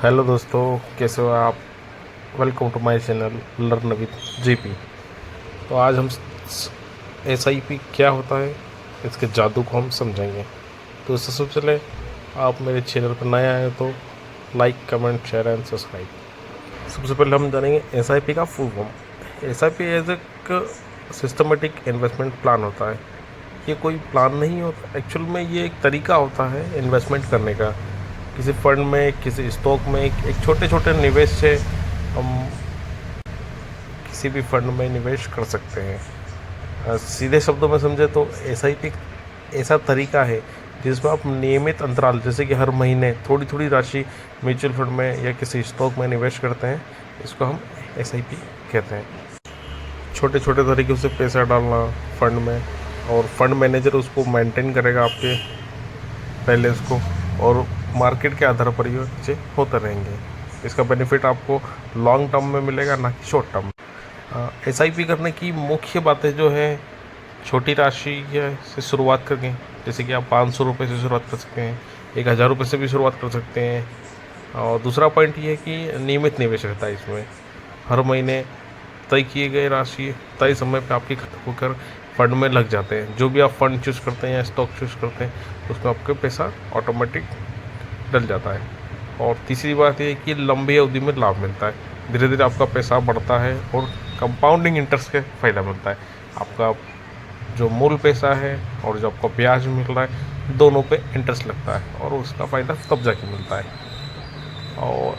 Hello दोस्तों, कैसे हो आप। Welcome to my channel learn with GP. तो आज हम एसआईपी क्या होता है, इसके जादू को हम समझेंगे। तो सबसे पहले आप मेरे चैनल पर नए आए तो like, comment, share and subscribe. सबसे पहले हम जानेंगे एसआईपी का फुल फॉर्म। एसआईपी एज एक सिस्टमेटिक इन्वेस्टमेंट प्लान होता है। ये कोई प्लान नहीं होता, एक्चुअल में ये एक तरीका होता है इन्वेस्टमेंट करने का। किसी फंड में, किसी स्टॉक में, एक छोटे छोटे निवेश से हम किसी भी फंड में निवेश कर सकते हैं। सीधे शब्दों में समझे तो एसआईपी ऐसा तरीका है जिसमें आप नियमित अंतराल, जैसे कि हर महीने थोड़ी थोड़ी राशि म्यूचुअल फंड में या किसी स्टॉक में निवेश करते हैं। इसको हम एसआईपी कहते हैं। छोटे छोटे तरीक़ों से पैसा डालना फंड में, और फंड मैनेजर उसको मेंटेन करेगा आपके बैलेंस को, और मार्केट के आधार पर ये चीज़ें होते रहेंगे। इसका बेनिफिट आपको लॉन्ग टर्म में मिलेगा, ना कि शॉर्ट टर्म में। एसआईपी करने की मुख्य बातें जो है, छोटी राशि से शुरुआत करें। जैसे कि आप 500 रुपये से शुरुआत कर सकते हैं, 1000 रुपये से भी शुरुआत कर सकते हैं। और दूसरा पॉइंट ये है कि नियमित निवेश रहता है इसमें। हर महीने तय किए गए राशि तय समय पे आपके खत्म होकर फंड में लग जाते हैं। जो भी आप फंड चूज़ करते हैं या स्टॉक चूज़ करते हैं, उसमें आपके पैसा ऑटोमेटिक डल जाता है। और तीसरी बात ये है कि लंबी अवधि में लाभ मिलता है। धीरे धीरे आपका पैसा बढ़ता है और कंपाउंडिंग इंटरेस्ट का फ़ायदा मिलता है। आपका जो मूल पैसा है और जो आपको ब्याज मिल रहा है, दोनों पे इंटरेस्ट लगता है, और उसका फ़ायदा तब जाके मिलता है। और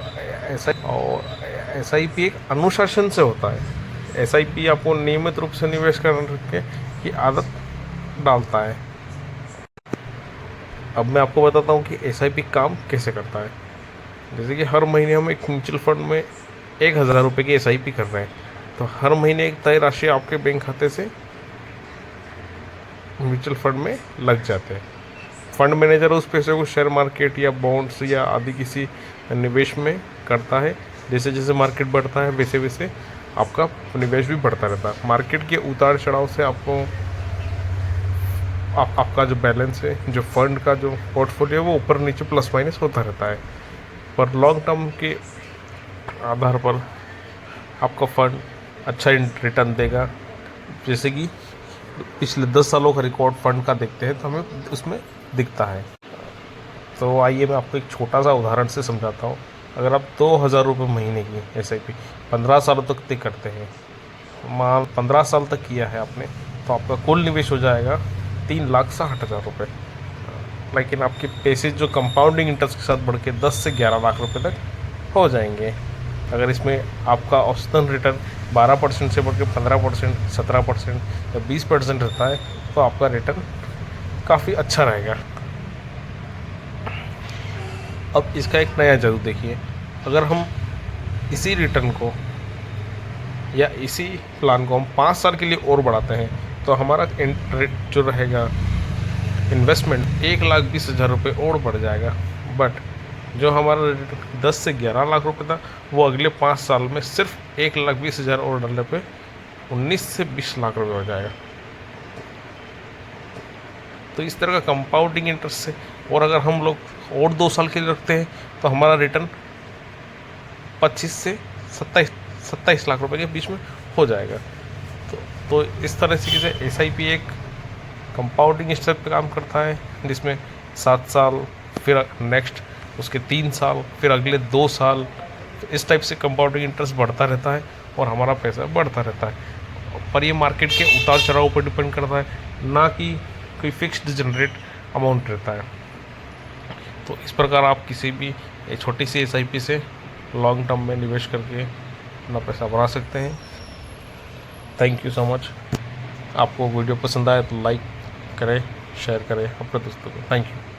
एसआईपी एक अनुशासन से होता है। एसआईपी आपको नियमित रूप से निवेश करने की आदत डालता है। अब मैं आपको बताता हूँ कि एसआईपी काम कैसे करता है। जैसे कि हर महीने हम एक म्यूचुअल फंड में 1000 रुपये की एसआईपी कर रहे हैं, तो हर महीने एक तय राशि आपके बैंक खाते से म्यूचुअल फंड में लग जाते हैं। फंड मैनेजर उस पैसे को शेयर मार्केट या बॉन्ड्स या आदि किसी निवेश में करता है। जैसे जैसे मार्केट बढ़ता है, वैसे वैसे आपका निवेश भी बढ़ता रहता है। मार्केट के उतार चढ़ाव से आपका जो बैलेंस है, जो फंड का जो पोर्टफोलियो है, वो ऊपर नीचे प्लस माइनस होता रहता है। पर लॉन्ग टर्म के आधार पर आपका फंड अच्छा रिटर्न देगा। जैसे कि पिछले 10 सालों का रिकॉर्ड फंड का देखते हैं तो हमें उसमें दिखता है। तो आइए मैं आपको एक छोटा सा उदाहरण से समझाता हूँ। अगर आप 2000 रुपये महीने की एसआईपी 15 सालों तक तय करते हैं, मान 15 साल तक किया है आपने, तो आपका कुल निवेश हो जाएगा 3,60,000 रुपये। लेकिन आपके पैसे जो कंपाउंडिंग इंटरेस्ट के साथ बढ़ के 10 से 11 लाख रुपए तक हो जाएंगे। अगर इसमें आपका औसतन रिटर्न 12% से बढ़ के 15%, 17% या 20% रहता है, तो आपका रिटर्न काफ़ी अच्छा रहेगा। अब इसका एक नया जादू देखिए। अगर हम इसी रिटर्न को या इसी प्लान को हम 5 साल के लिए और बढ़ाते हैं, तो हमारा जो रहेगा इन्वेस्टमेंट 1,20,000 रुपये और बढ़ जाएगा। बट जो हमारा 10 से 11 लाख रुपए था, वो अगले 5 साल में सिर्फ 1,20,000 और डालने पे 19 से 20 लाख रुपए हो जाएगा। तो इस तरह का कंपाउंडिंग इंटरेस्ट से, और अगर हम लोग और 2 साल के लिए रखते हैं, तो हमारा रिटर्न 25 से 27 लाख रुपए के बीच में हो जाएगा। तो इस तरह से एसआईपी एक कंपाउंडिंग स्टेप पे काम करता है, जिसमें 7 साल, फिर नेक्स्ट उसके 3 साल, फिर अगले 2 साल, इस टाइप से कंपाउंडिंग इंटरेस्ट बढ़ता रहता है और हमारा पैसा बढ़ता रहता है। पर ये मार्केट के उतार चढ़ाव पर डिपेंड करता है, ना कि कोई फिक्स्ड जनरेट अमाउंट रहता है। तो इस प्रकार आप किसी भी छोटी सी एसआईपी से लॉन्ग टर्म में निवेश करके अपना पैसा बना सकते हैं। Thank you so much. आपको वीडियो पसंद आए तो लाइक करें, शेयर करें अपने दोस्तों को। Thank you.